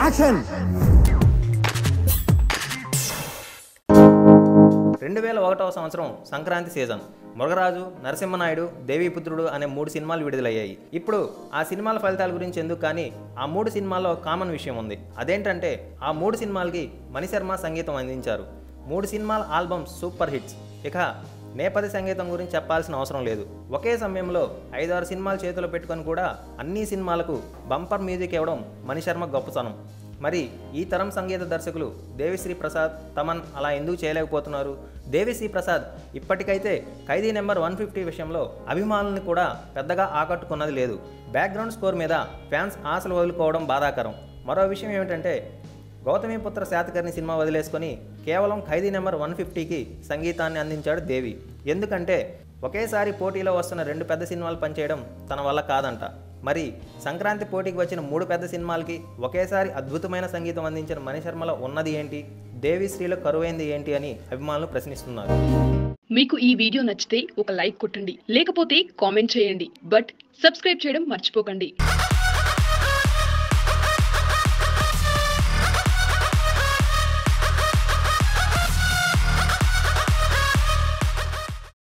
Action 2001వ సంవత్సరం Sankranti season. మురగరాజు, Narasimha Naidu, Deviputrudu అనే 3 సినిమాలు విడుదలయ్యాయి. ఇప్పుడు ఆ సినిమాల ఫలితాల గురించి ఎందుకు, కానీ ఆ 3 సినిమాల్లో కామన్ విషయం ఉంది. అదేంటంటే ఆ 3 సినిమాలకి మణిశర్మ సంగీతం అందించారు. 3 సినిమాల ఆల్బమ్స్ సూపర్ హిట్స్. ఇక నేపథ్య సంగీతం గురించి చెప్పాల్సిన అవసరం లేదు. ఒకే సమయంలో 5-6 సినిమాలు చేతిలో పెట్టుకొని కూడా అన్ని సినిమాలకు బంపర్ మ్యూజిక్ ఇవ్వడం మణిశర్మ గొప్పతనం. మరి ఈ తరం సంగీత దర్శకులు దేవిశ్రీ ప్రసాద్, తమన్ అలా ఎందుకు చేయలేకపోతున్నారు? దేవిశ్రీ ప్రసాద్ ఇప్పటికైతే ఖైదీ నెంబర్ 150 విషయంలో అభిమానులను కూడా పెద్దగా ఆకట్టుకున్నది లేదు. బ్యాక్గ్రౌండ్ స్కోర్ మీద ఫ్యాన్స్ ఆశలు వదులుకోవడం బాధాకరం. మరో విషయం ఏమిటంటే గౌతమిపుత్ర శాతకర్ణి సినిమా వదిలేసుకొని కేవలం ఖైదీ నెంబర్ 150కి సంగీతాన్ని అందించాడు దేవి. ఎందుకంటే ఒకేసారి పోటీలో వస్తున్న 2 పెద్ద సినిమాలు పనిచేయడం తన వల్ల కాదంట. మరి సంక్రాంతి పోటీకి వచ్చిన 3 పెద్ద సినిమాలకి ఒకేసారి అద్భుతమైన సంగీతం అందించిన మణిశర్మలో ఉన్నది ఏంటి, దేవిశ్రీలో కరువైంది ఏంటి అని అభిమానులు ప్రశ్నిస్తున్నారు. మీకు ఈ వీడియో నచ్చితే ఒక లైక్ కొట్టండి, లేకపోతే కామెంట్ చేయండి. బట్ సబ్స్క్రైబ్ చేయడం మర్చిపోకండి.